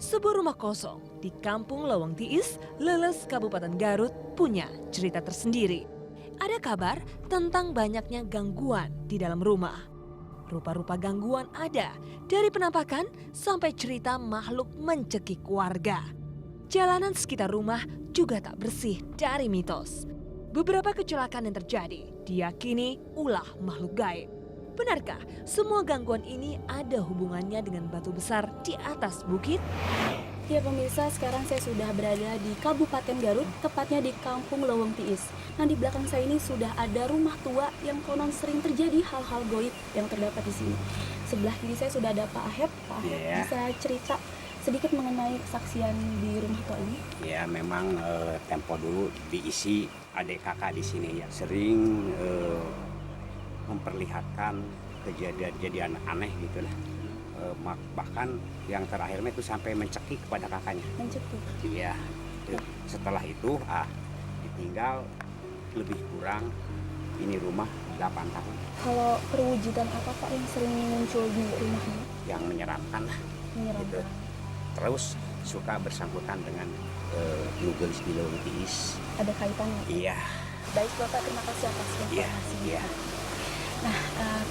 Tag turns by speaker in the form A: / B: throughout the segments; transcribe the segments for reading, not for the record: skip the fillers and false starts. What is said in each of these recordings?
A: Sebuah rumah kosong di Kampung Lawang Tiis, Leles, Kabupaten Garut punya cerita tersendiri. Ada kabar tentang banyaknya gangguan di dalam rumah. Rupa-rupa gangguan ada, dari penampakan sampai cerita makhluk mencekik warga. Jalanan sekitar rumah juga tak bersih dari mitos. Beberapa kecelakaan yang terjadi diyakini ulah makhluk gaib. Benarkah semua gangguan ini ada hubungannya dengan batu besar di atas bukit?
B: Ya pemirsa, sekarang saya sudah berada di Kabupaten Garut, tepatnya di Kampung Lawang Tiis. Nah, di belakang saya ini sudah ada rumah tua yang konon sering terjadi hal-hal goib yang terdapat di sini. Sebelah kiri saya sudah ada Pak Ahep. Pak Ahep bisa cerita sedikit mengenai kesaksian di rumah tua ini?
C: Ya memang tempo dulu diisi adik kakak di sini ya sering memperlihatkan kejadian aneh gitu lah. Bahkan yang terakhirnya itu sampai mencekik kepada kakaknya.
B: Mencekik?
C: Iya. Setelah itu ditinggal lebih kurang ini rumah 8 tahun.
B: Kalau perwujudan apa Pak yang sering muncul di rumah ini?
C: Yang menyeramkan lah.
B: Menyeramkan.
C: Gitu. Terus suka bersangkutan dengan Nugelis di Lawang Tiis.
B: Ada kaitannya?
C: Iya.
B: Baik Bapak, terima kasih atas informasinya.
C: Iya.
B: Nah,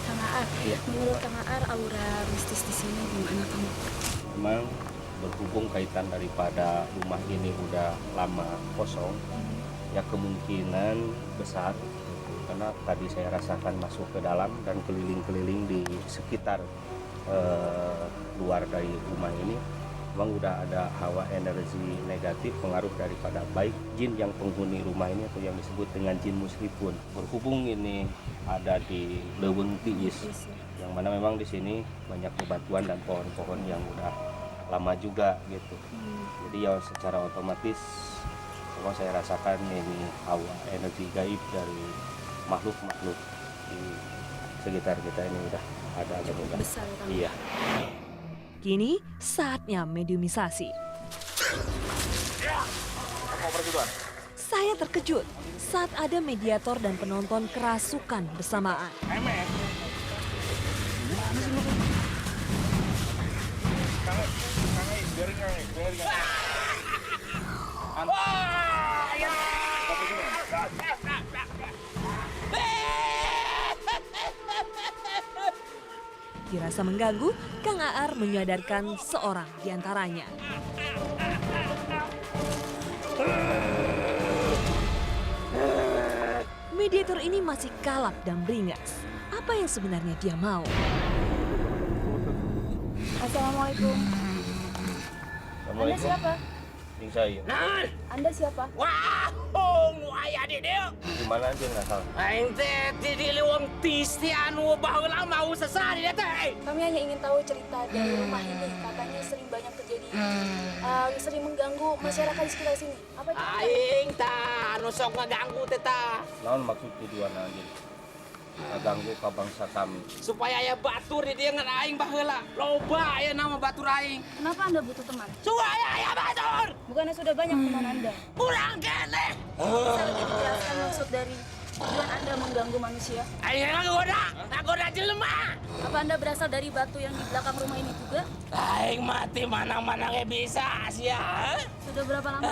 B: Kang Aar, menurut Kang Aar, aura mistis di sini gimana kamu?
D: Memang berhubung kaitan daripada rumah ini udah lama kosong, ya kemungkinan besar karena tadi saya rasakan masuk ke dalam dan keliling-keliling di sekitar luar dari rumah ini, memang udah ada hawa energi negatif pengaruh daripada baik jin yang penghuni rumah ini atau yang disebut dengan jin musrifun. Berhubung ini ada di Lawang Tiis, yang mana memang di sini banyak bebatuan dan pohon-pohon yang udah lama juga gitu. Jadi ya secara otomatis memang saya rasakan ini hawa energi gaib dari makhluk-makhluk di sekitar kita ini udah ada agak
B: besar kan?
D: Iya.
A: Kini saatnya mediumisasi. Saya terkejut saat ada mediator dan penonton kerasukan bersamaan. Dirasa mengganggu, Kang Aar menyadarkan seorang di antaranya. Mediator ini masih kalap dan beringas. Apa yang sebenarnya dia mau?
B: Assalamualaikum. Anda siapa?
D: Ini saya.
B: Anda siapa?
E: Wah, nu aya di dieu.
D: Gimana aja nggak salah.
E: Aing teh di Lawang Tiis teh anu baheula mau sesah di dieu teh.
B: Kami hanya ingin tahu cerita dari rumah ini. Katanya sering banyak terjadi, sering mengganggu masyarakat di sekitar sini. Apa itu?
E: Aing tah anu sok ngaganggu teh tah.
D: Naon maksud tujuan aja? Ganggu ke bangsa kami.
E: Supaya aya batur di dieu ngan aing baheula. Loba aya nama batur aing.
B: Kenapa Anda butuh teman?
E: Supaya aya batur.
B: Bukannya sudah banyak teman Anda?
E: Kurang keneh.
B: Bisa lebih dijelaskan maksud dari tujuan Anda mengganggu manusia?
E: Aing ngagoda jelema.
B: Apa Anda berasal dari batu yang di belakang rumah ini juga?
E: Aing mati mana-mana ge bisa sia.
B: Sudah berapa lama?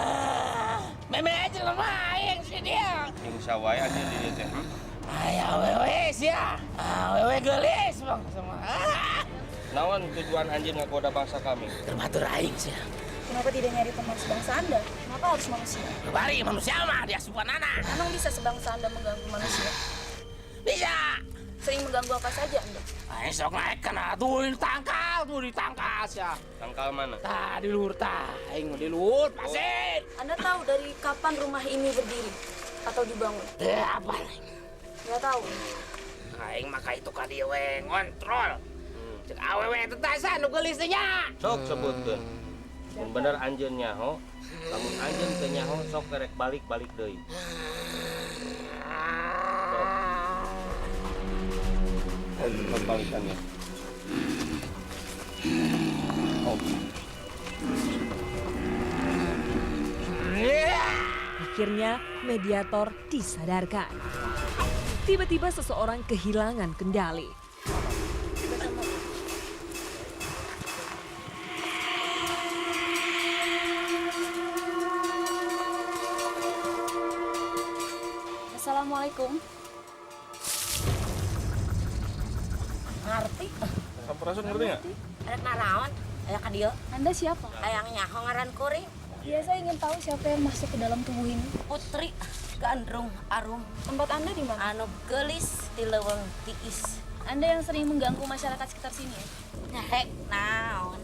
E: Meme jelema aing si dia.
D: Insya Allah aja di teh.
E: Aya wewe sia. Wewe gelis bang sama.
D: Naon tujuan anjing ngagoda bangsa kami?
E: Terbatur aing sia.
B: Kenapa tidak nyari teman sebangsa Anda? Kenapa harus manusia?
E: Bari manusia mah dia supanana.
B: Emang bisa sebangsa Anda mengganggu manusia?
E: Bisa.
B: Sering mengganggu apa saja Anda?
E: Aing sok naik kana tuh ditangkal sia.
D: Tangkal mana?
E: Tah di luhur tah. Aing di luhur pasir.
B: Anda tahu dari kapan rumah ini berdiri atau dibangun?
E: Teh apa?
B: Nggak tahu.
E: Aing mah ka itu ka dieu we ngontrol. Cek awewe teh tasa nu geulis teh nya.
D: Sok sebutkeun. Mun bener anjeun nyaho, lamun anjeun teu nyaho sok kerek balik deui. Sok balikannya. Oh.
A: Akhirnya mediator disadarkan. Tiba-tiba seseorang kehilangan kendali.
B: Assalamualaikum.
F: Ngerti?
G: Sampurasun ngerti nggak?
F: Ada narawan, ada kadio.
B: Anda siapa?
F: Ayangnya hongaran kuring,
B: Ya, saya ingin tahu siapa yang masuk ke dalam tubuh ini.
F: putri, gandrung, arum,
B: Tempat Anda di mana?
F: anu gelis di leweng tiis.
B: Anda yang sering mengganggu masyarakat sekitar sini ya?
F: Hek, naon.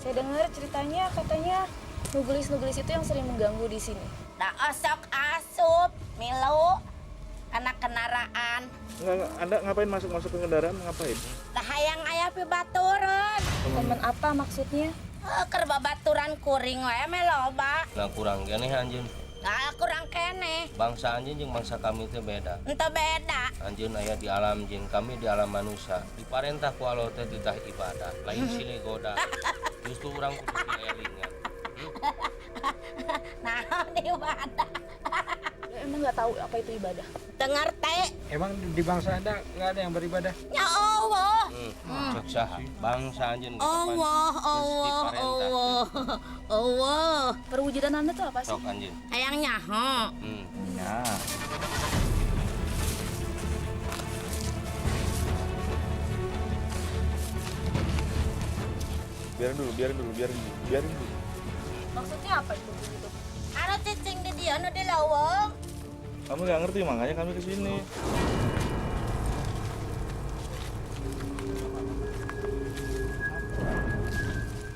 B: Saya dengar ceritanya katanya nugelis-nugelis itu yang sering mengganggu di sini.
F: Da osok asup, milu, anak kendaraan.
G: Enggak, Anda ngapain masuk ke kendaraan? Ngapain?
F: Da hayang aya pi baturan.
B: Teman apa maksudnya?
F: Keur babaturan kuring we meloba.
D: Nah kurang gini anjeun.
F: Nah, kurang kene.
D: Bangsa anjeun jeung bangsa kami itu beda.
F: Ente beda.
D: Anjeun aya di alam jin, kami di alam manusia. Diparentah ku Allah teh ditah ibadah. Lain silih goda. Justru urang kudu dielingan.
F: Nah, di ibadah.
B: Emang nggak tahu apa itu ibadah?
F: Dengar teh.
H: Emang di bangsa Anda nggak ada yang beribadah?
F: Ya Allah.
D: Cek saha bangsa anjeun
F: Allah, Allah.
B: Perwujudan Anda tuh apa sih?
D: Sok anjeun.
F: Hayang nyaho.
G: Ya. Biarin dulu.
B: Maksudnya apa itu begitu?
F: Anu cicing di dia nu di lawang.
G: Kamu nggak ngerti, makanya kami kesini.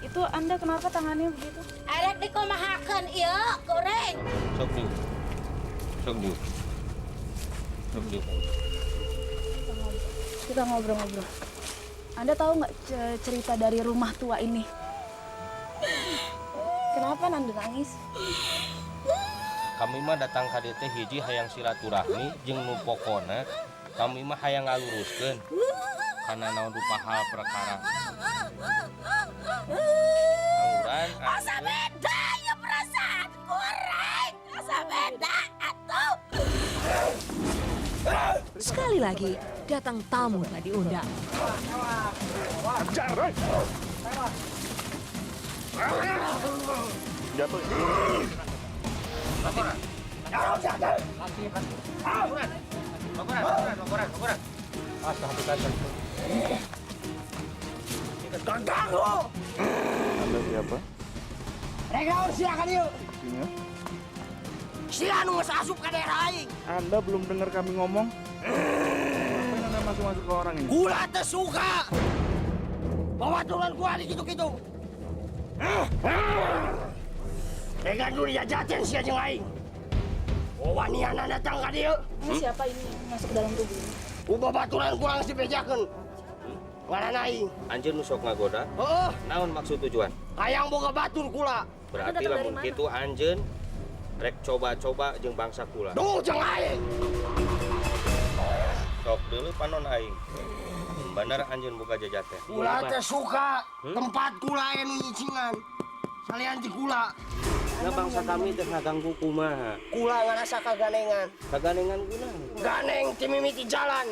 B: Itu Anda kenapa tangannya begitu?
F: Arek dikumahakeun ieu, goreng.
D: Sok diu.
B: Kita ngobrol-ngobrol. Anda tahu nggak cerita dari rumah tua ini? Kenapa Nanda nangis?
D: Kami mah datang ka dieu teh hiji hayang silaturahmi jeung nu pokona kami mah hayang ngaluruskeun kana naon rupa hal perkara. Angguran
F: Asa beda ya perasaan goreng. Asa beda atuh.
A: Sekali lagi, datang tamu tak diundang.
G: Jatuh. Anda siapa?
E: Mereka silakan yuk.
G: Buktinya?
E: Sila nu geus asup ka daerah aing.
G: Anda belum dengar kami ngomong? Ngapain Anda masuk ke orang ini?
E: Kula teu suka. Babaturan kula di kitu-kitu. Mereka dulu dijajatin sia jeung aing. Waniana datang ka dieu.
B: Ini siapa ini yang masuk ke dalam tubuh ini?
E: Babaturan kula geus dibejakeun. Ngaran aing.
D: anjeun nu sok ngagoda.
E: Heuh,
D: Naon maksud tujuan?
E: hayang boga batur kula.
D: Berarti
B: datang dari
D: lamun
B: mana?
D: kitu anjeun rek coba-coba jeung bangsa kula.
E: Duh jeung aing.
D: Sok deuleu panon aing. Bener anjeun buka jajat teh.
E: Kula teh suka tempat kula anu nyicingan. Salian ti kula.
D: Nah bangsa kami teh ngaganggu kumaha.
E: Kula ngarasa kaganengan.
D: Kaganengan kunaon?
E: Ganeng ti mimiti jalan.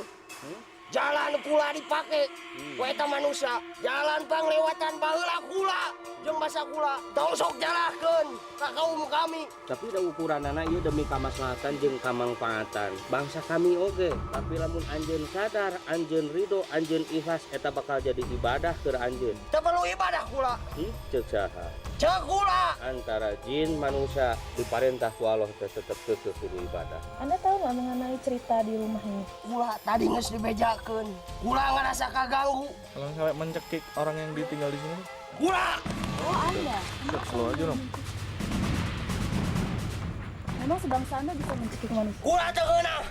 E: Jalan kula dipake. Ku eta manusia. Jalan panglewatan baheula kula jeung basa kula. Tong sok jalahkeun ka kaum kami.
D: Tapi da ukuranana ieu demi kamaslahatan jeung kamanfaatan bangsa kami oge. Tapi lamun anjeun sadar, anjeun ridho, anjeun ikhlas eta bakal jadi ibadah keur anjeun.
E: Teu perlu ibadah kula.
D: Ceuk saha?
E: Ceuk kula.
D: Antara jin manusia diparentah ku Allah teh tetep kekeh kudu ibadah.
B: Anda tahu nggak mengenai cerita di rumah ini?
E: Kula tadi geus dibejakeun. Kula ngerasa kaganggu.
G: Kalau sampai mencekik orang yang ditinggal di sini,
E: Kula.
B: Oh Anda,
G: slow aja dong.
B: memang sebangsa Anda bisa mencekik manusia.
E: Kula teu geunah.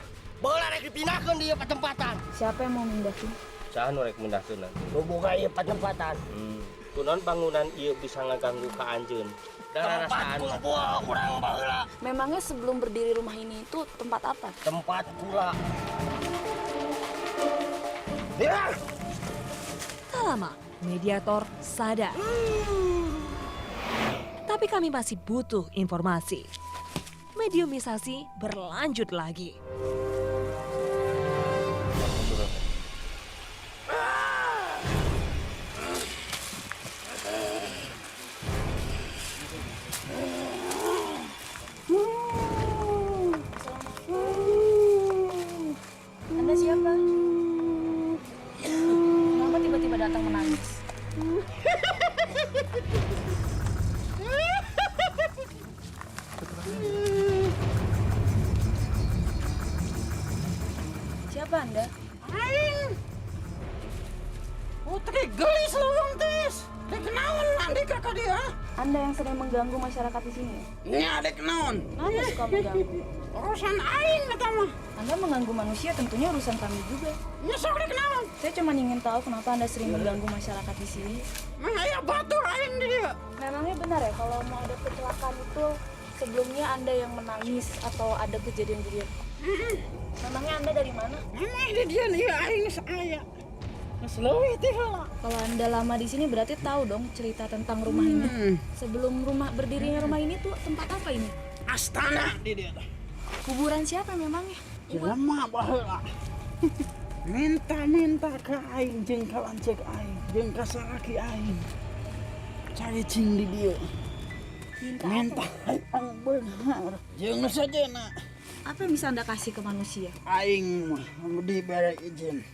E: Baheula rek dipindahkeun di ieu patempatan.
B: Siapa yang mau mindahin?
D: Saha nu rek mindahkeun?
E: Nu boga ieu patempatan.
D: Kunaon bangunan ieu bisa ngaganggu ka anjeun? Da
E: Tempat
D: rasaan
E: kumpul kurang baheula.
B: Memangnya sebelum berdiri rumah ini itu tempat apa?
E: Tempat kula. Ya.
A: Tak lama, mediator sadar. Tapi kami masih butuh informasi. Mediumisasi berlanjut lagi.
B: Siapa Anda?
I: Aing Putri Gelis Lawang Tis. Dikenaun nanti kakak dia.
B: Anda yang sering mengganggu masyarakat di sini.
I: Ini adek naon.
B: Kenapa suka mengganggu?
I: Urusan aing kata mah.
B: Anda mengganggu manusia tentunya urusan kami juga.
I: Ya sok dikenaun.
B: Saya cuma ingin tahu kenapa Anda sering mengganggu masyarakat di sini.
I: Mang aya batur aing di dia.
B: Memangnya benar ya kalau mau ada kecelakaan itu sebelumnya Anda yang menangis atau ada kejadian-kejadian? Memangnya Anda dari mana?
I: Memang di dia nih aing saya. Selewih teh lah.
B: Kalau Anda lama di sini berarti tahu dong cerita tentang rumah ini. Sebelum berdirinya rumah ini tuh tempat apa ini?
I: Astana di dia.
B: Kuburan siapa memangnya?
I: Jelema baheula. Minta ke aing jeung ka lancek aing, jeung ka saraki aing. Cari cing di dia. Minta aing benar. Jeung sajana
B: Apa yang bisa Anda kasih ke manusia?
I: aing mah diberi izin.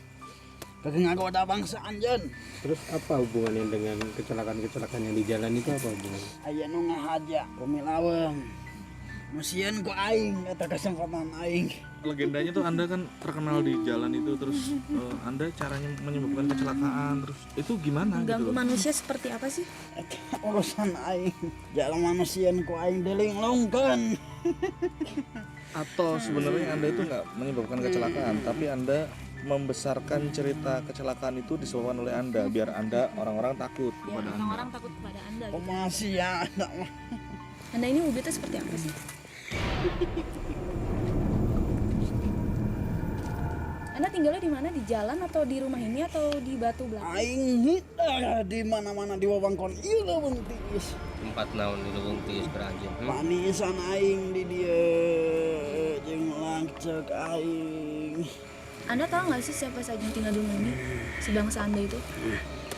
I: Kagak ngagoda bangsa anjeun.
H: Terus apa hubungannya dengan kecelakaan-kecelakaan yang di jalan itu apa hubungannya?
I: Aya nu ngahaja kumilaweung. Musieun ku aing eta kesempatan aing.
G: Legendanya tuh Anda kan terkenal di jalan itu, terus Anda caranya menyebabkan kecelakaan, terus itu gimana
B: Mengganggu
G: gitu loh?
B: manusia seperti apa sih?
I: Eta urusan aing. Jalan manusian ku aing delinglungkeun.
G: Atau sebenarnya Anda itu nggak menyebabkan kecelakaan, tapi Anda membesarkan cerita kecelakaan itu disebabkan oleh Anda biar Anda orang-orang takut
B: Ya,
G: kepada Anda.
B: orang-orang takut kepada Anda. Gitu.
I: Masih ya ada mah.
B: Anda ini wujudnya seperti apa sih? Anda tinggalnya di mana? Di jalan atau di rumah ini atau di batu belakang?
I: Aing hidang di mana-mana di wewengkon ieu leuweung tiis.
D: Tempat naon di Leuweung Tiis beranjing.
I: Panisan aing di dieu jeung langcek aing.
B: Anda tahu nggak sih siapa saja yang tinggal di rumah ini? Sebangsa Anda itu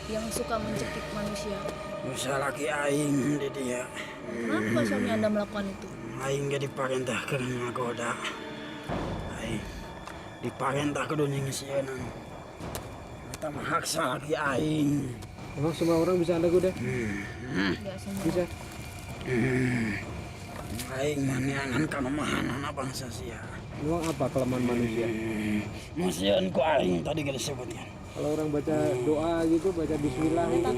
B: yang suka mencekik manusia.
I: Nusa laki aing di dia.
B: Kenapa suami Anda melakukan itu?
I: Aing ge diparentahkeun ngagoda. Aing diparentah kudu nyingsieunan. Eta mah hak salaki aing.
H: Emang semua orang bisa Anda goda?
B: Nggak semua.
H: Bisa.
I: Aing mah neangan kalemahanana bangsa sia.
H: Emang apa kelemahan manusia?
I: Musieun ku aing tadi ge disebutkeun.
H: Kalau orang baca doa gitu, baca bismillah gitu.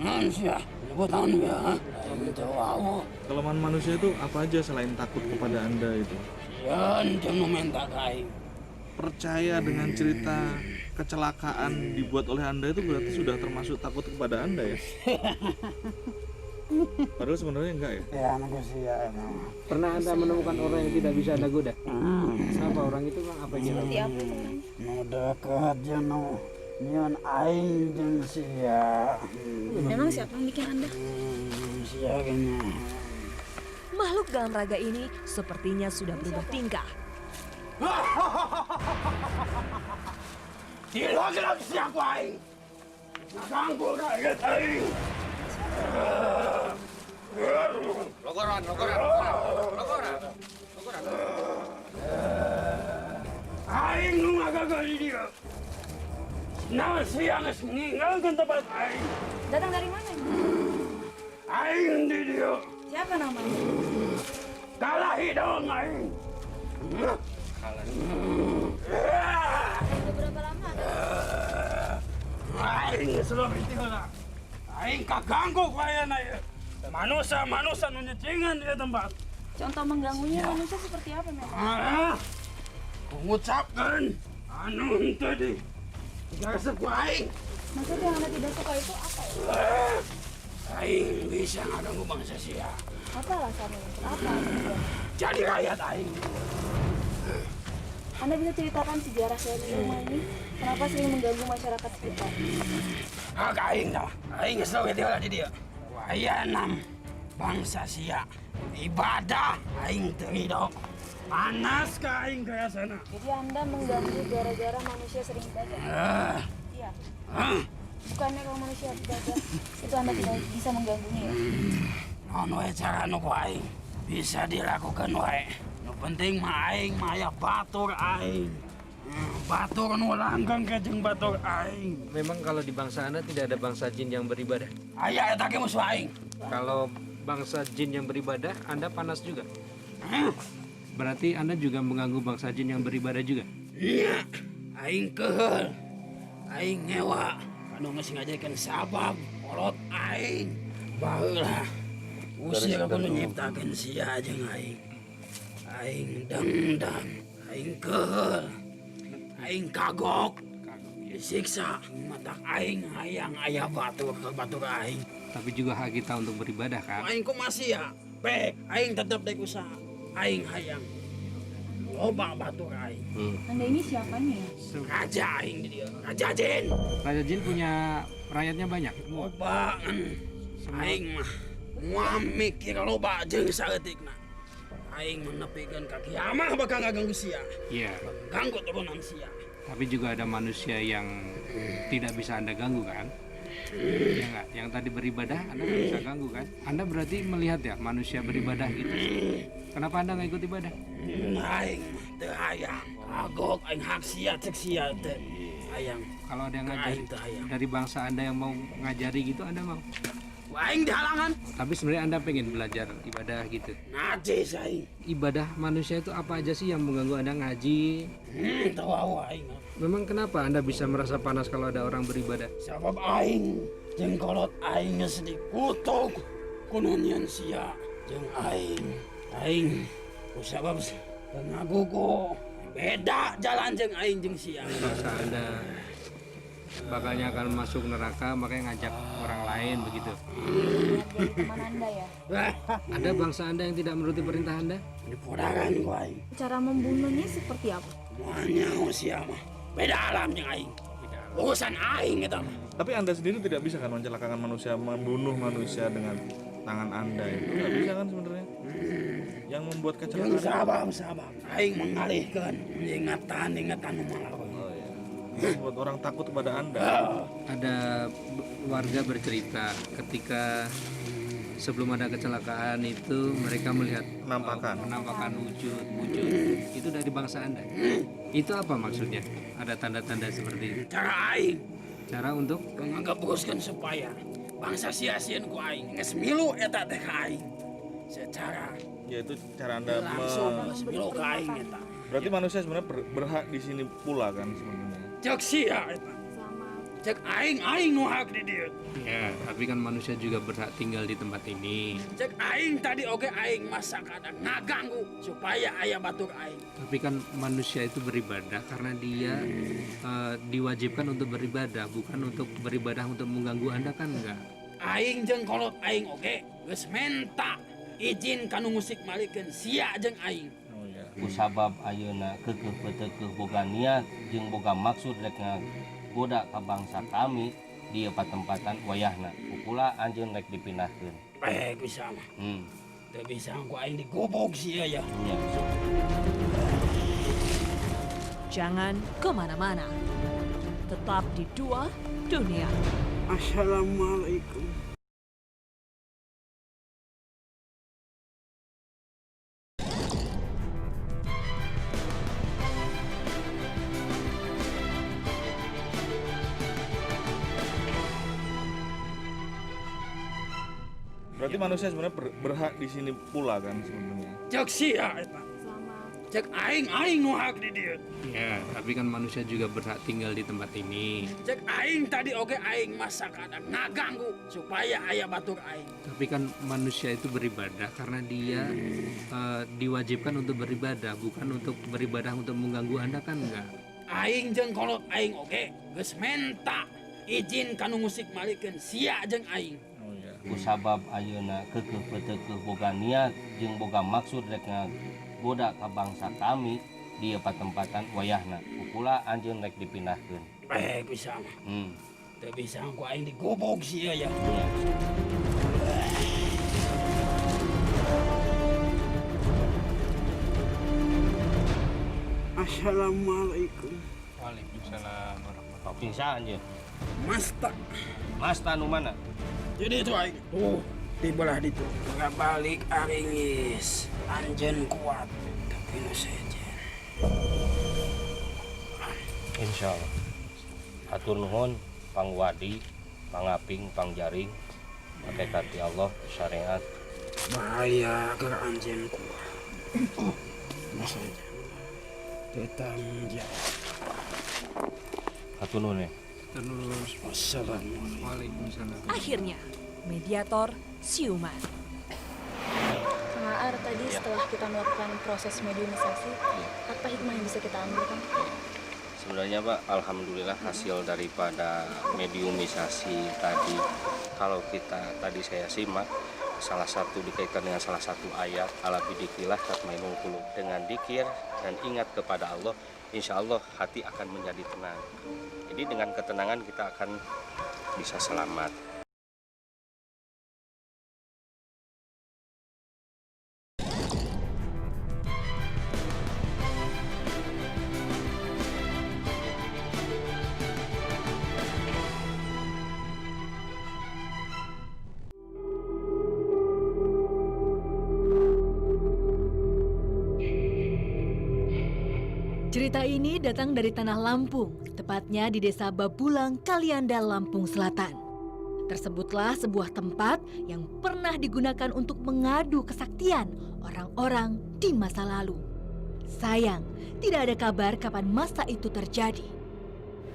I: Naon sia? Nyebut naon ya? Jawab.
G: Kelemahan manusia itu apa aja selain takut kepada Anda itu?
I: Yan jeung nu menta ka aing.
G: Percaya dengan cerita kecelakaan dibuat oleh Anda itu berarti sudah termasuk takut kepada Anda ya? Padahal sebenarnya enggak ya?
I: Ya manusia emang.
H: Pernah Anda menemukan orang yang tidak bisa Anda goda? Siapa orang itu bang? Apa gitu?
B: Seperti apa itu?
I: Nu deket jeung nu nyeun aing jeung sia.
B: Memang siapa yang bikin Anda?
I: Sia gini.
A: Makhluk dalam raga ini sepertinya sudah berubah tingkah.
I: Tidak gelap siapa aing. Ngaganggu rakyat aing.
D: Logoran.
I: Aing nu ngagagal di dia. Nah sia geus ninggalkeun tempat aing.
B: Datang dari mana?
I: Aing di dia.
B: Siapa namanya?
I: Kalah hidung aing.
B: Sudah berapa lama?
I: Aing sudah berhenti lah. Aing kaganggu kayana ya. Manusia nu nyecingan di tempat.
B: Contoh mengganggunya manusia seperti apa memang?
I: Mengucapkan anu henteu di. Tidak seku aing.
B: Maksudnya yang Anda tidak suka itu apa ya?
I: Aing bisa ngaganggu bangsa sia.
B: Apa alasannya? Apa?
I: Jadi rakyat aing.
B: Anda bisa ceritakan sejarah dari rumah ini? Kenapa sering mengganggu masyarakat sekitar?
I: Hak aing dah. Aing geus leuwih heula di dieu. Wayanam bangsa sia. Ibadah aing teu ridho. Panas ka aing kaya sana.
B: Jadi Anda mengganggu gara-gara manusia sering ibadah? Iya. Bukannya kalau manusia ibadah, itu Anda tidak bisa mengganggunya ya?
I: Naon wae cara nu ku aing bisa dilakukan wae. Nu penting mah aing mah aya batur aing. Batur nu langgeng ke jeung batur aing.
H: Memang kalau di bangsa Anda tidak ada bangsa jin yang beribadah.
I: Aya eta ge musuh aing.
H: Kalau bangsa jin yang beribadah, Anda panas juga. Berarti Anda juga mengganggu bangsa jin yang beribadah juga.
I: Nya, aing kehel. Aing ngewa. Anu geus ngajakeun sabab kolot aing. Baheula. Usir kudu nyiptakeun sia jeung aing. Aing dendam, aing kehel. Aing kagok. Disiksa matak aing hayang aya batur ke batur aing.
H: Tapi juga hak kita untuk beribadah kan.
I: Aing ku masih ya. Pek, aing tetap daek usaha. Aing hayang loba batur aing.
B: Anda ini siapanya ya?
I: Raja aing di dieu. Raja Jin.
H: Raja Jin punya rakyatnya banyak.
I: Loba aing mah moal mikir loba jeung saeutikna. Aing menepikeun ka kiamah bakal ngaganggu sia.
H: Iya.
I: Ganggu turunan sia.
H: Tapi juga ada manusia yang tidak bisa Anda ganggu kan? Ya enggak? Yang tadi beribadah Anda nggak bisa ganggu kan? Anda berarti melihat ya manusia beribadah gitu. Kenapa Anda nggak ikut ibadah?
I: Aing mah teu hayang. Kagok aing hak sia cek sia teh. Hayang.
H: Kalau ada yang ngajari
I: Aing teu hayang.
H: dari bangsa Anda yang mau ngajari gitu Anda mau?
I: Aing dihalangan.
H: Tapi sebenarnya Anda pengen belajar ibadah gitu.
I: Najis aing.
H: Ibadah manusia itu apa aja sih yang mengganggu Anda ngaji?
I: Tahu aing.
H: Memang kenapa Anda bisa merasa panas kalau ada orang beribadah?
I: Sabab aing jeung kolot aing geus dikutuk kununyan sia jeung aing. Aing kusabab ngagugu beda jalan jeung aing jeung sia.
H: Bangsa Anda bakalnya akan masuk neraka makanya ngajak orang lain begitu.
B: Jadi teman Anda ya?
H: Ada bangsa Anda yang tidak menuruti perintah Anda?
I: Ini podakan ku aing.
B: Cara membunuhnya seperti apa?
I: Moalnya sia mah beda alam jeung aing. Urusan aing eta mah.
G: Tapi Anda sendiri tidak bisa kan mencelakakan manusia, membunuh manusia dengan tangan Anda itu nggak bisa kan sebenarnya? Yang membuat
I: Jeung
G: kecelakaan.
I: sabab aing mengalihkeun ingatan malawan.
G: Membuat orang takut kepada Anda.
H: Ada warga bercerita ketika sebelum ada kecelakaan itu mereka melihat penampakan wujud itu dari bangsa Anda. Itu apa maksudnya? Ada tanda-tanda seperti itu.
I: Cara aing
H: Cara untuk
I: ngagabuskeun supaya bangsa sia-sieun ku aing geus milu eta teh ka aing. Secara
G: Yaitu cara Anda
I: langsung geus milu ka aing eta.
G: berarti manusia sebenarnya berhak di sini pula kan sebenarnya.
I: Cek sia eta. Cek aing nu hak di dieu.
H: ya, tapi kan manusia juga berhak tinggal di tempat ini.
I: Cek aing tadi oge aing masa kadang ngaganggu supaya aya batur aing.
H: Tapi kan manusia itu beribadah karena dia diwajibkan untuk beribadah, bukan untuk beribadah untuk mengganggu Anda kan enggak.
I: Aing jeung kolot aing oge geus menta izin kanu musik malikeun sia jeung aing.
D: Kusabab ayeuna keukeuh peuteukeuh boga niat jeung boga maksud rek ngagoda ka bangsa kami di patempatan wayahna. Ukula anjeun rek dipindahkeun.
I: Bisa mah. Teu bisa ku aing digobok sia ya.
D: Nya.
A: Jangan kemana-mana. Tetap di Dua Dunia.
I: Assalamualaikum.
G: Berarti manusia sebenarnya berhak di sini pula kan sebenarnya.
I: Cek sia eta. Cek aing nu hak di dieu.
H: Ya, tapi kan manusia juga berhak tinggal di tempat ini.
I: Cek aing tadi oge aing masa kadang ngaganggu supaya aya batur aing.
H: Tapi kan manusia itu beribadah karena dia diwajibkan untuk beribadah, bukan untuk beribadah untuk mengganggu Anda kan enggak.
I: Aing jeung kolot aing oge geus menta izin kanu musik malikeun sia jeung aing.
D: Kusabab ayeuna keukeuh peuteukeuh boga niat jeung boga maksud rek ngagoda ka bangsa kami di patempatan wayahna. Ukula anjeun rek dipindahkeun.
I: Bisa mah. Teu bisa ku aing digobok sia ya.
D: Nya.
I: Assalamualaikum.
H: Waalaikumsalam warahmatullahi wabarakatuh.
D: Bisa anjeun.
I: Masta
D: Nu mana?
I: jadi itu aing. Di belah ditu. Enggak balik aringis. Anjeun kuat. Tapi nu sejen.
D: Insyaallah. Hatur nuhun pangwadi, pangaping, pangjaring. Hakikat ti Allah syariat.
I: Bahaya ke anjeun kuat. Nu sejen. Tetang dia.
D: Hatunun ya.
H: Terus.
I: Wassalamualaikum.
H: Waalaikumsalam.
A: Akhirnya, mediator siuman.
B: Kang Aar, tadi setelah kita melakukan proses mediumisasi, apa hikmah yang bisa kita ambil, Kang?
D: Sebenarnya Pak, alhamdulillah hasil daripada mediumisasi tadi, kalau kita tadi saya simak, salah satu dikaitkan dengan salah satu ayat, ala bidikilah tatmainul qulub, dengan dikir dan ingat kepada Allah, insya Allah hati akan menjadi tenang. Jadi dengan ketenangan kita akan bisa selamat.
A: Cerita ini datang dari Tanah Lampung, tepatnya di Desa Babulang, Kalianda, Lampung Selatan. Tersebutlah sebuah tempat yang pernah digunakan untuk mengadu kesaktian orang-orang di masa lalu. Sayang, tidak ada kabar kapan masa itu terjadi.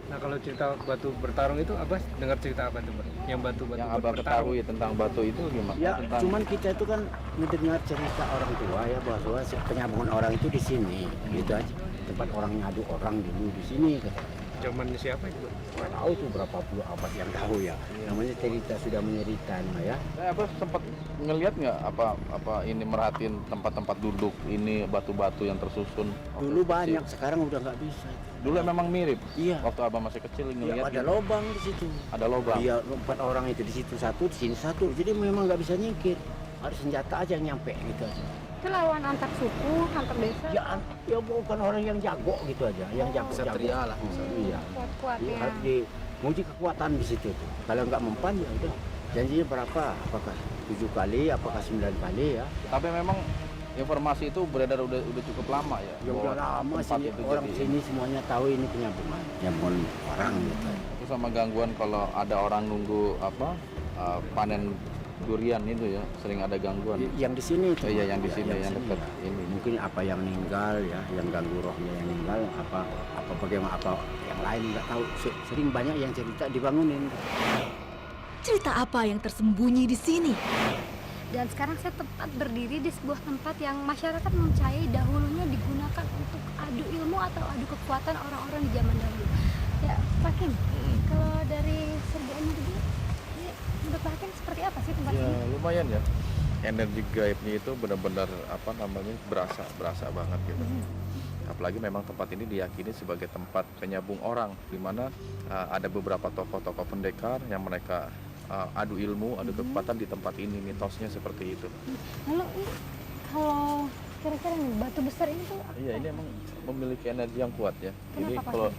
H: Nah kalau cerita batu bertarung itu Abah dengar cerita apa tuh, Bang? Yang batu-batu
J: Yang Abah ketahui tentang batu itu gimana?
C: Ya,
J: Tentang...
C: cuman kita itu kan mendengar cerita orang tua ya bahwa penyambungan orang itu di sini, gitu aja. Tempat orang ngadu orang dulu di sini.
H: Zamannya siapa itu?
C: Nggak tahu tuh berapa puluh abad yang tahu ya. Namanya cerita sudah menyeritan ya.
J: Abah sempat ngelihat nggak apa ini merhatiin tempat-tempat duduk ini batu-batu yang tersusun?
C: Dulu banyak, sekarang udah nggak bisa.
J: Dulu memang mirip.
C: Iya.
J: Waktu Abah masih kecil
C: Ya,
J: ngelihat.
C: ada lubang di situ.
J: Ada lubang.
C: Iya, 4 orang itu di situ satu, di sini satu. Jadi memang nggak bisa nyingkir. Harus senjata aja yang nyampe gitu aja.
F: Itu lawan antar suku, antar desa.
C: Ya bukan orang yang jago gitu aja, yang jago-jago.
G: Satria lah.
C: Iya.
F: Kuat-kuat
C: Iya,
F: ya.
C: harus diuji kekuatan di situ tuh. Kalau nggak mempan ya udah. Janjinya berapa? Apakah 7 kali, apakah 9 kali ya?
J: Tapi memang informasi itu beredar udah cukup lama ya.
C: Ya udah lama
J: tempat
C: sih
J: itu
C: orang
J: jadi-
C: sini semuanya tahu ini penyambungan orang gitu.
J: Itu sama gangguan kalau ada orang nunggu panen durian itu ya, sering ada gangguan.
C: Yang di sini itu.
J: Iya, yang di sini, yang
C: sini,
J: dekat
C: ya.
J: ini.
C: Mungkin apa yang meninggal ya, yang ganggu rohnya yang meninggal, apa bagaimana apa yang lain nggak tahu. Sering banyak yang cerita dibangunin.
A: Cerita apa yang tersembunyi di sini?
F: Dan sekarang saya tepat berdiri di sebuah tempat yang masyarakat percaya dahulunya digunakan untuk adu ilmu atau adu kekuatan orang-orang di zaman dahulu. Ya, Pak Kim, kalau dari segi energi, ini menurut Pak Kim seperti apa sih tempat
J: Ya
F: ini?
J: lumayan ya. Energi gaibnya itu benar-benar berasa banget gitu. Apalagi memang tempat ini diyakini sebagai tempat penyambung orang, di mana ada beberapa tokoh-tokoh pendekar yang mereka adu ilmu, adu kekuatan di tempat ini, mitosnya seperti itu.
F: Lalu ini kalau kira-kira nih batu besar ini tuh
J: Iya, ini emang memiliki energi yang kuat ya. Jadi
F: Kenapa, Pak?
J: kalau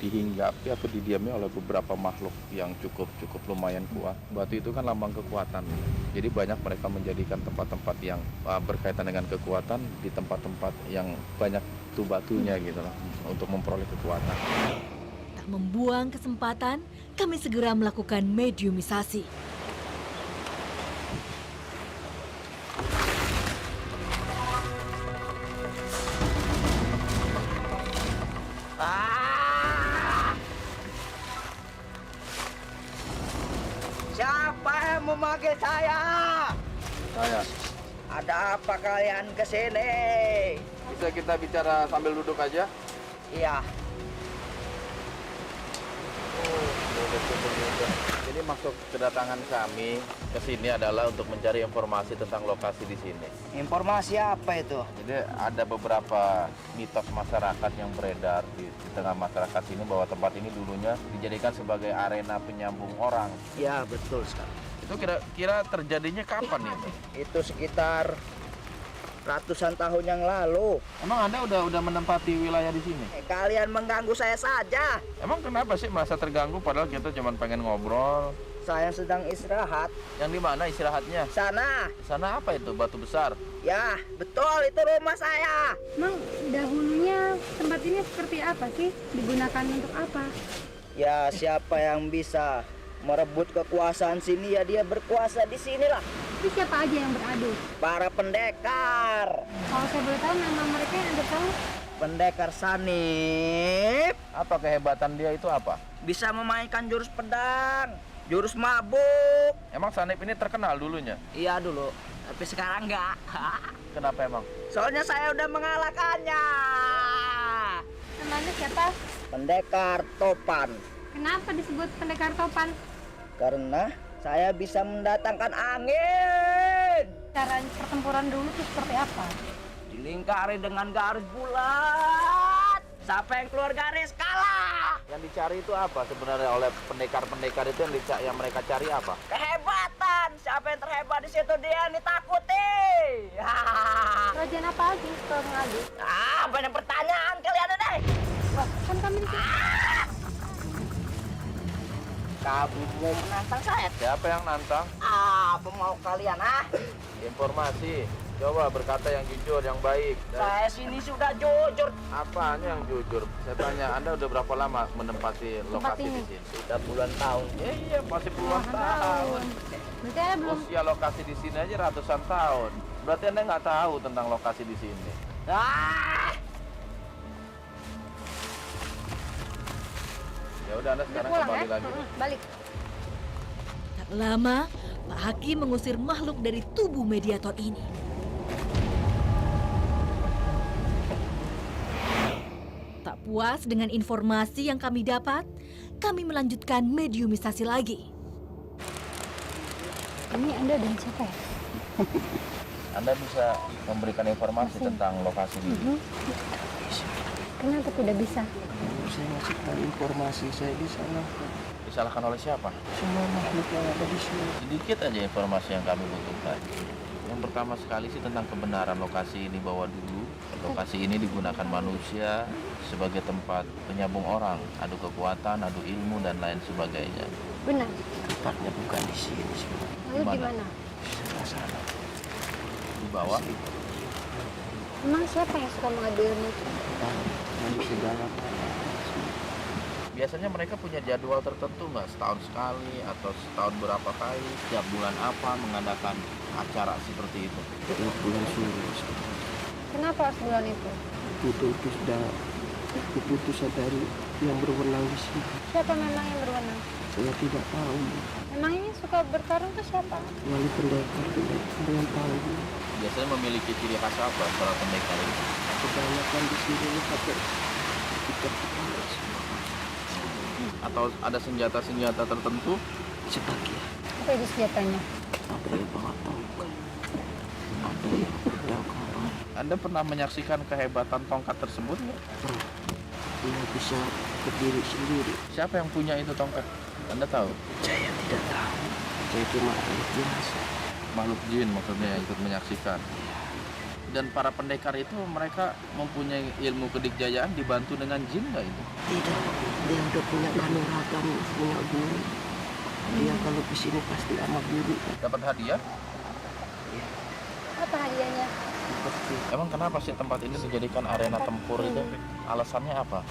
J: dihinggapi atau didiami oleh beberapa makhluk yang cukup lumayan kuat. Batu itu kan lambang kekuatan. Jadi banyak mereka menjadikan tempat-tempat yang berkaitan dengan kekuatan di tempat-tempat yang banyak tuh batunya gitu loh, untuk memperoleh kekuatan.
A: Tak membuang kesempatan, kami segera melakukan mediumisasi.
E: Siapa yang memanggil saya?
J: Saya,
E: Ada apa kalian ke sini?
J: bisa kita bicara sambil duduk aja?
E: Iya.
J: Jadi maksud kedatangan kami ke sini adalah untuk mencari informasi tentang lokasi di sini.
E: Informasi apa itu?
J: Jadi ada beberapa mitos masyarakat yang beredar di tengah masyarakat sini bahwa tempat ini dulunya dijadikan sebagai arena penyambung orang.
E: Ya, betul sekali.
J: Itu kira-kira terjadinya kapan itu?
E: Itu sekitar ratusan tahun yang lalu.
J: Emang Anda udah menempati wilayah di sini?
E: Kalian mengganggu saya saja.
J: Emang kenapa sih merasa terganggu padahal kita cuma pengen ngobrol?
E: Saya sedang istirahat.
J: Yang di mana istirahatnya?
E: Sana.
J: Sana apa itu? Batu besar?
E: Ya, betul itu rumah saya.
F: Emang dahulunya tempat ini seperti apa sih? Digunakan untuk apa?
E: Ya, siapa yang bisa merebut kekuasaan sini ya dia berkuasa di sinilah.
F: Tapi siapa aja yang beradu?
E: Para pendekar.
F: Kalau saya boleh tahu nama mereka yang Anda tahu?
K: Pendekar Sanip
J: Apa kehebatan dia itu apa?
K: bisa memainkan jurus pedang, jurus mabuk.
J: Emang Sanip ini terkenal dulunya?
K: Iya dulu, tapi sekarang enggak.
J: Kenapa emang?
K: Soalnya saya udah mengalahkannya.
F: Namanya siapa?
K: Pendekar Topan.
F: Kenapa disebut pendekar topan?
K: Karena saya bisa mendatangkan angin.
F: Cara pertempuran dulu tuh seperti apa?
K: Dilingkari dengan garis bulat. Siapa yang keluar garis kalah.
J: Yang dicari itu apa sebenarnya oleh pendekar-pendekar itu yang mereka cari apa?
K: Kehebatan. Siapa yang terhebat di situ dia yang ditakuti.
F: Kerajaan apa aja kalau mengadu?
K: Banyak pertanyaan kalian ini.
F: Wah, kan kami di sini.
K: Kamu mau menantang saya?
J: Siapa yang nantang?
K: Apa mau kalian,
J: Informasi. Coba berkata yang jujur, yang baik.
K: Saya sini sudah jujur.
J: Apanya yang jujur? Saya tanya, Anda udah berapa lama menempati lokasi di sini?
K: Sudah puluhan tahun.
J: Iya, pasti puluhan tahun.
F: Berarti Anda belum.
J: Usia lokasi di sini aja ratusan tahun. Berarti Anda nggak tahu tentang lokasi di sini. Ya udah, Anda sekarang
F: pulang,
J: kembali
F: ya?
J: lagi.
F: Balik.
A: Tak lama, Pak Hakim mengusir makhluk dari tubuh mediator ini. Tak puas dengan informasi yang kami dapat, kami melanjutkan mediumisasi lagi.
F: Ini Anda dan siapa ya?
J: Anda bisa memberikan informasi tentang lokasi ini.
F: Kenapa tidak bisa?
E: Saya ngasih tahu informasi saya disalahkan.
J: Disalahkan oleh siapa?
E: Semua makhluk yang ada di sini.
J: Sedikit aja informasi yang kami butuhkan. Yang pertama sekali sih tentang kebenaran lokasi ini, bahwa dulu lokasi ini digunakan manusia sebagai tempat penyambung orang, adu kekuatan, adu ilmu, dan lain sebagainya.
F: Benar.
E: Tempatnya bukan di sini.
F: Lalu di mana?
E: Sebelah sana.
J: Di bawah.
F: Emang siapa yang suka mengadu ilmu itu?
E: Manusia dalam.
J: Biasanya mereka punya jadwal tertentu nggak? Setahun sekali atau setahun berapa kali? Setiap bulan apa mengadakan acara seperti itu?
E: Setiap bulan suruh.
F: Kenapa harus bulan itu?
E: Itu sudah keputusan dari yang berwenang di sini.
F: Siapa memang yang berwenang?
E: Saya tidak tahu.
F: Memangnya suka bertarung tuh siapa?
E: Wali pendekar yang tahu.
J: Biasanya memiliki ciri khas apa para pendekar ini?
E: Kebanyakan di sini pakai ikat kepala semua.
J: Atau ada senjata-senjata tertentu?
E: Sebagian.
F: Apa itu senjatanya?
E: Ada yang bawa tongkat. Ada yang pedang kawan.
J: Anda pernah menyaksikan kehebatan tongkat tersebut nggak?
E: Dia bisa berdiri sendiri.
J: Siapa yang punya itu tongkat? Anda tahu?
E: Saya tidak tahu. Saya cuma makhluk biasa.
J: Makhluk jin maksudnya yang ikut menyaksikan. Dan para pendekar itu mereka mempunyai ilmu kedikjayaan dibantu dengan jin nggak itu?
E: Tidak. Dia udah punya kanuragan, punya guru. Dia kalau ke sini pasti sama guru.
J: Dapat hadiah?
F: Apa hadiahnya?
E: Seperti
J: Emang kenapa sih tempat ini dijadikan arena tempur itu? Alasannya apa?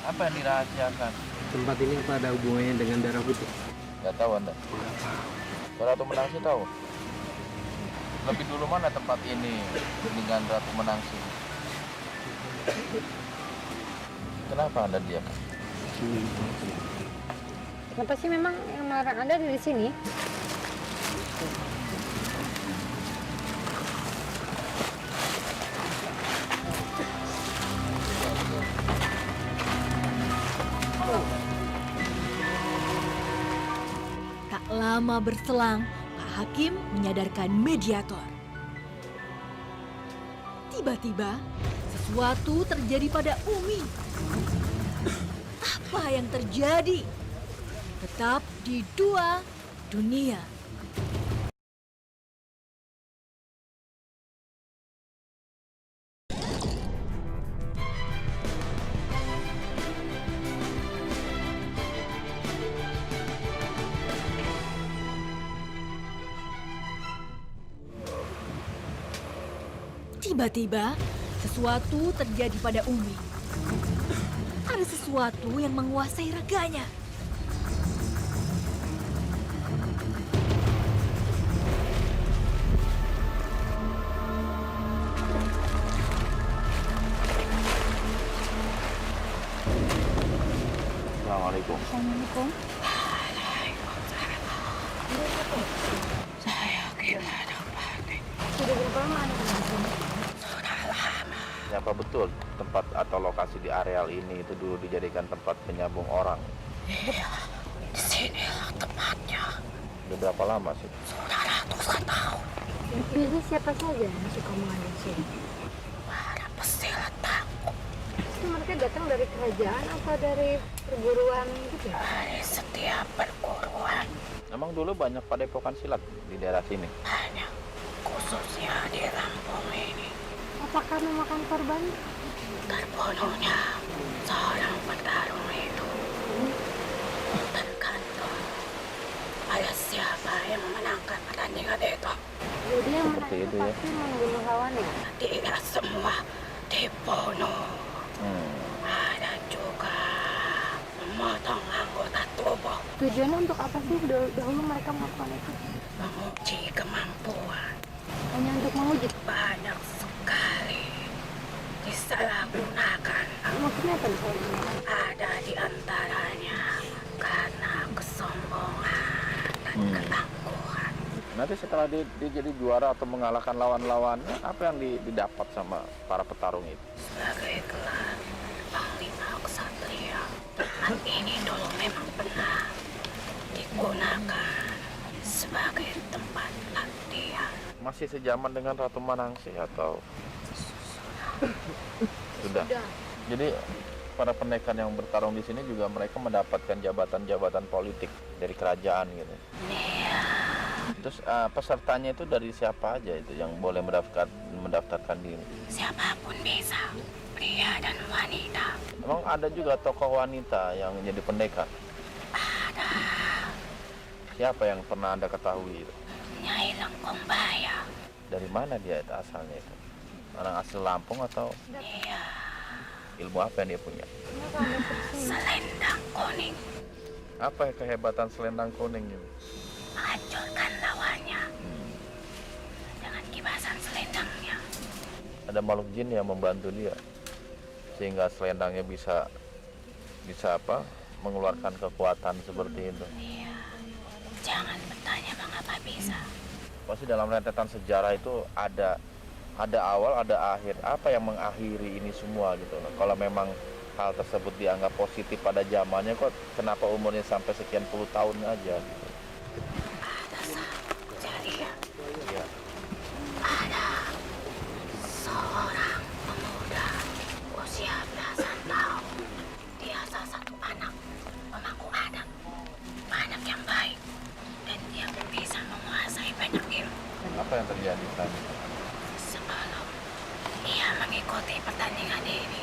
J: Apa yang dirahasiakan?
H: Tempat ini apa ada hubungannya dengan darah putih?
J: Nggak tahu Anda? Ratu Menangsi tahu? Lebih dulu mana tempat ini dengan Ratu Menangsi? Kenapa Anda diam?
F: Kenapa sih memang yang melarang Anda di sini?
A: Tak lama berselang, Pak Hakim menyadarkan mediator. Tiba-tiba, sesuatu terjadi pada Umi. Apa yang terjadi? Tetap di Dua Dunia. Tiba-tiba, sesuatu terjadi pada Umi. Ada sesuatu yang menguasai raganya.
J: Assalamualaikum.
F: Assalamualaikum.
I: Saya gimana Pak?
F: Sudah berapa lama Anda tinggal di sini?
I: Sudah lama.
J: Apa betul tempat atau lokasi di areal ini itu dulu dijadikan tempat penyambung orang?
I: Iya, di sinilah tempatnya.
J: Udah berapa lama sih?
I: Sudah ratusan tahun.
F: Biasanya siapa saja yang suka mengadu di sini?
I: Para pesilat tangguh.
F: Itu mereka datang dari kerajaan atau dari perguruan gitu ya?
I: Dari setiap perguruan
J: Emang dulu banyak padepokan silat di daerah sini?
I: banyak, khususnya di Lampung ini.
F: Apakah memakan korban?
I: Terbunuhnya seorang petarung itu tergantung pada siapa yang memenangkan pertandingan itu.
F: Jadi yang menang
J: Seperti
F: itu
J: itu ya.
F: pasti membunuh lawannya.
I: Tidak semua dibunuh. Ada juga memotong anggota tubuh,
F: Tujuannya untuk apa sih dahulu mereka melakukan itu?
I: menguji kemampuan.
F: Hanya untuk menguji.
I: Banyak sekali disalahgunakan.
F: Maksudnya apa disalahgunakan?
I: Ada di antaranya karena kesombongan dan ketangguhan.
J: Nanti setelah dia jadi juara atau mengalahkan lawan-lawannya, apa yang didapat sama para petarung itu?
I: Sebagai gelar Panglima Ksatria, tempat ini dulu memang pernah digunakan sebagai tempat latihan.
J: Masih sejaman dengan Ratu Manangsi atau sudah? Jadi para pendekar yang bertarung di sini juga mereka mendapatkan jabatan-jabatan politik dari kerajaan gitu.
I: Iya.
J: Terus pesertanya itu dari siapa aja itu yang boleh mendaftarkan diri?
I: Siapapun bisa, pria dan wanita.
J: Emang ada juga tokoh wanita yang jadi pendekar?
I: Ada
J: Siapa yang pernah Anda ketahui itu?
I: Nyai Lengkong Baya.
J: Dari mana dia itu asalnya itu? Orang asli Lampung atau
I: Iya,
J: ilmu apa yang dia punya?
I: selendang kuning
J: Apa kehebatan selendang kuning itu?
I: menghancurkan lawannya dengan kibasan selendangnya.
J: Ada makhluk jin yang membantu dia sehingga selendangnya bisa apa? Mengeluarkan kekuatan seperti itu.
I: Iya, jangan bertanya mengapa bisa.
J: Pasti dalam rentetan sejarah itu ada awal, ada akhir. Apa yang mengakhiri ini semua gitu loh. Kalau memang hal tersebut dianggap positif pada zamannya, kok kenapa umurnya sampai sekian puluh tahun aja gitu.
I: Ada satu kejadian.
J: Iya.
I: Ada seorang pemuda usia belasan tahun. Dia salah satu anak pemangku adat, anak yang baik, dan dia bisa menguasai banyak ilmu.
J: Apa yang terjadi tadi?
I: Sebelum ia mengikuti pertandingan ini,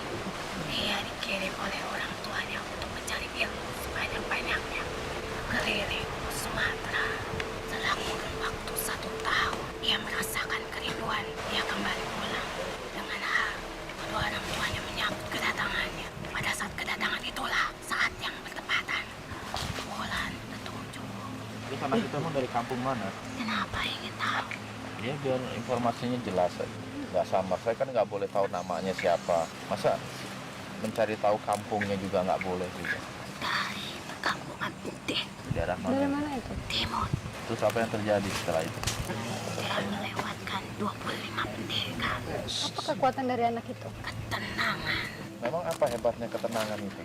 I: ia dikirim oleh orang tuanya untuk mencari ilmu sebanyak-banyaknya keliling Sumatera. Setelah kurun waktu 1 tahun, ia merasakan kerinduan. Ia kembali pulang dengan hal kedua orang tuanya menyambut kedatangannya. Pada saat kedatangan itulah saat yang bertepatan. Bulan ketujuh.
J: Terus anak kita mau dari kampung mana?
I: Kenapa ingin tahu?
J: Ya biar informasinya jelas aja. Nggak sama, saya kan nggak boleh tahu namanya siapa. Masa mencari tahu kampungnya juga nggak boleh juga.
I: Dari perkampungan Putih,
J: Daerah
F: Dari
J: mana?
F: mana itu?
I: Timur.
J: Terus apa yang terjadi setelah itu?
I: Dia melewatkan 25 pendekar.
F: Apa kekuatan dari anak itu?
I: Ketenangan.
J: Memang apa hebatnya ketenangan itu?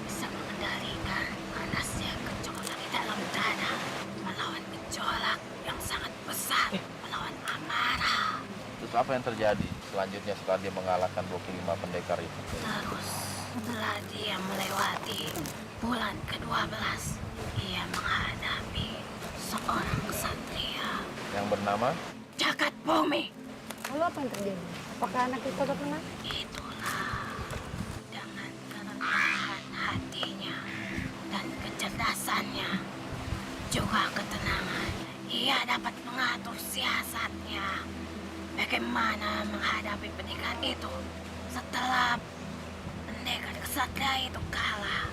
I: Bisa mengendalikan panasnya gejolak di dalam dada. Melawan gejolak yang sangat besar. Melawan amarah.
J: Terus apa yang terjadi selanjutnya setelah dia mengalahkan 25 pendekar itu?
I: Terus setelah dia melewati bulan ke-12, ia menghadapi seorang ksatria
J: Yang bernama?
I: jagat bumi.
F: Lalu apa yang terjadi? Apakah anak itu terkenal?
I: Itulah dengan kerendahan hatinya dan kecerdasannya, juga ketenangannya, ia dapat mengatur siasatnya bagaimana menghadapi pendekar itu. Setelah pendekar kesatria itu kalah,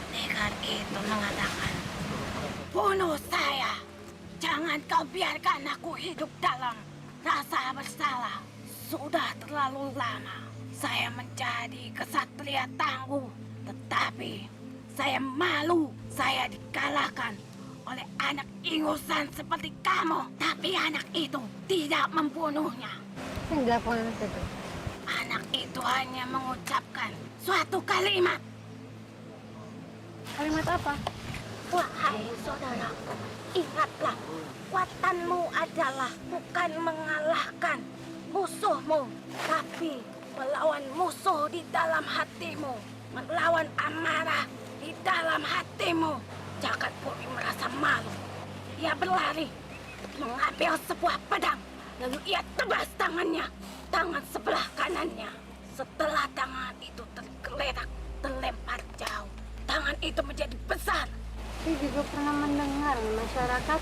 I: pendekar itu mengatakan, "Bunuh saya, jangan kau biarkan aku hidup dalam rasa bersalah. Sudah terlalu lama saya menjadi kesatria tangguh, tetapi
L: Saya malu saya dikalahkan oleh anak ingusan seperti kamu. Tapi anak itu tidak membunuhnya.
F: Yang dilakukan anak itu?
L: Anak itu hanya mengucapkan suatu kalimat.
F: Kalimat apa?
L: Wahai saudaraku, ingatlah, kekuatanmu adalah bukan mengalahkan musuhmu, tapi melawan musuh di dalam hatimu, melawan amarah di dalam hatimu. Jagat Bumi merasa malu. Ia berlari, mengambil sebuah pedang, lalu ia tebas tangannya, tangan sebelah kanannya. Setelah tangan itu tergeletak, terlempar jauh, tangan itu menjadi besar.
F: Saya juga pernah mendengar masyarakat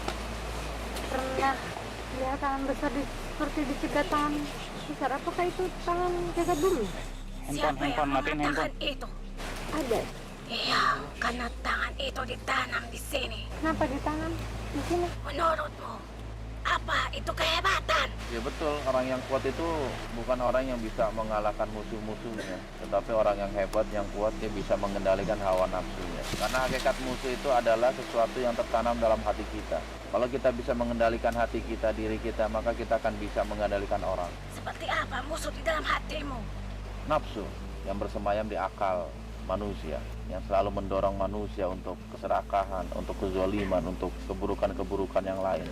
F: pernah lihat tangan besar seperti dicegat tangan besar. Apakah itu tangan Jagat Bumi?
L: Siapa yang mengatakan itu?
F: Ada.
L: Iya, karena tangan itu ditanam di sini.
F: Kenapa ditanam di sini?
L: Menurutmu, apa itu kehebatan?
J: Ya betul, orang yang kuat itu bukan orang yang bisa mengalahkan musuh-musuhnya, tetapi orang yang hebat, yang kuat, dia bisa mengendalikan hawa nafsunya. Karena hakikat musuh itu adalah sesuatu yang tertanam dalam hati kita. Kalau kita bisa mengendalikan hati kita, diri kita, maka kita akan bisa mengendalikan orang.
L: Seperti apa musuh di dalam hatimu?
J: Nafsu yang bersemayam di akal manusia, yang selalu mendorong manusia untuk keserakahan, untuk kezaliman, untuk keburukan-keburukan yang lain.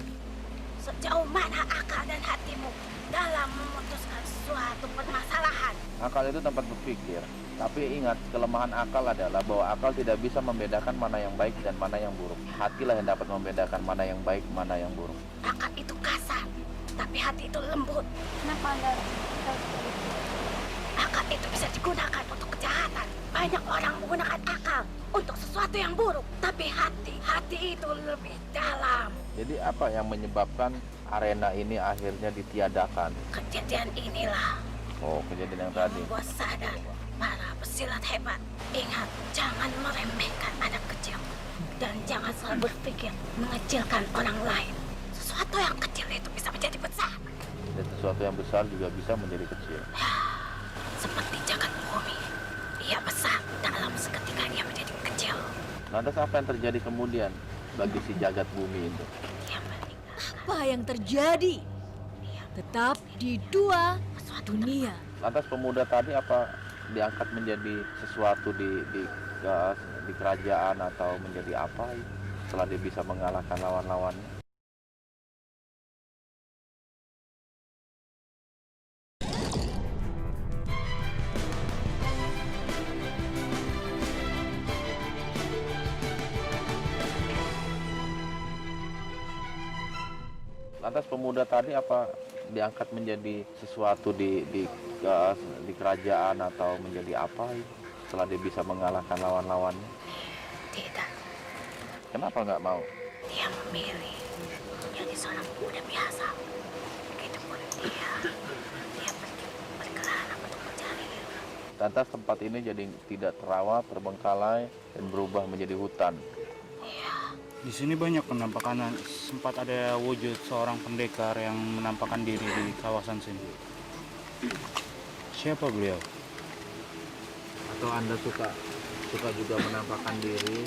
L: Sejauh mana akal dan hatimu dalam memutuskan suatu permasalahan?
J: Akal itu tempat berpikir, tapi ingat, kelemahan akal adalah bahwa akal tidak bisa membedakan mana yang baik dan mana yang buruk. Hatilah yang dapat membedakan mana yang baik, mana yang buruk.
L: Akal itu kasar, tapi hati itu lembut.
F: Kenapa Anda seperti itu?
L: Akal itu bisa digunakan untuk kejahatan. Banyak orang menggunakan akal untuk sesuatu yang buruk, tapi hati itu lebih dalam.
J: Jadi apa yang menyebabkan arena ini akhirnya ditiadakan?
L: Kejadian inilah
J: Oh, kejadian yang tadi.
L: membuat sadar para pesilat hebat. Ingat, jangan meremehkan anak kecil. Dan jangan selalu berpikir mengecilkan orang lain. Sesuatu yang kecil itu bisa menjadi besar.
J: Dan sesuatu yang besar juga bisa menjadi kecil.
L: Seperti jagat bumi. Ia besar, dalam seketika ia menjadi kecil.
J: Lantas apa yang terjadi kemudian bagi si jagat bumi itu?
A: Apa yang terjadi? Tetap di dua dunia.
J: Lantas pemuda tadi apa diangkat menjadi sesuatu di kerajaan atau menjadi apa setelah dia bisa mengalahkan lawan-lawannya? Lantas pemuda tadi apa diangkat menjadi sesuatu di kerajaan atau menjadi apa setelah dia bisa mengalahkan lawan-lawannya?
L: Tidak.
J: Kenapa nggak mau?
L: Dia memilih menjadi seorang pemuda biasa. Begitupun dia berkelana untuk mencari ilmu.
J: Lantas tempat ini jadi tidak terawat, terbengkalai, dan berubah menjadi hutan.
M: Di sini banyak penampakan, sempat ada wujud seorang pendekar yang menampakkan diri di kawasan sini. Siapa beliau?
J: Atau Anda suka juga menampakkan diri,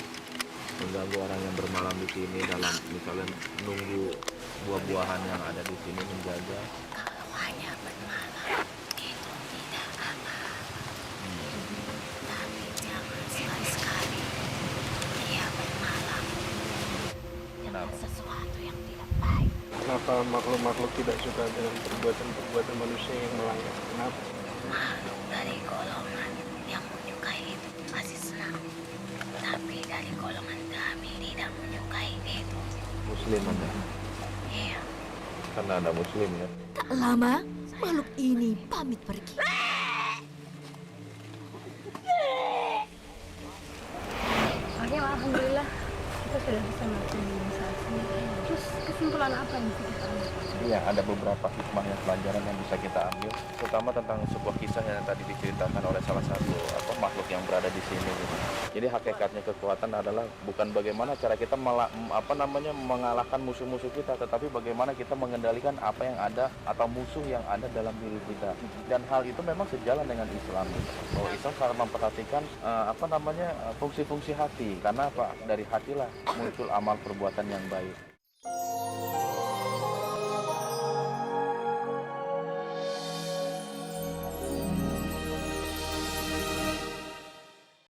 J: mengganggu orang yang bermalam di sini dalam misalnya menunggu buah-buahan yang ada di sini menjaga?
L: Kalau hanya bermalam, itu tidak apa-apa. Tapi jangan sekali-sekali dia bermalam dengan sesuatu yang tidak baik.
N: Kenapa makhluk-makhluk tidak suka dengan perbuatan-perbuatan manusia yang melanggar? Kenapa?
L: Makhluk dari golongan yang menyukai itu pasti senang. Tapi dari golongan kami tidak menyukai itu.
J: Muslim Anda?
L: Iya.
J: Karena Anda Muslim ya?
A: Tak lama, makhluk ini pamit pergi.
F: Oke, alhamdulillah kita sudah bisa melakukan saat ini. Terus kesimpulan apa yang bisa kita ambil?
J: Iya, ada beberapa hikmah yang pelajaran yang bisa kita ambil, terutama tentang sebuah kisah yang tadi diceritakan oleh salah satu makhluk yang berada di sini. Gitu. Jadi hakikatnya kekuatan adalah bukan bagaimana cara kita mengalahkan musuh-musuh kita, tetapi bagaimana kita mengendalikan apa yang ada atau musuh yang ada dalam diri kita. Dan hal itu memang sejalan dengan Islam. Bahwa Islam sangat memperhatikan fungsi-fungsi hati. Karena apa? Dari hatilah muncul amal perbuatan yang baik.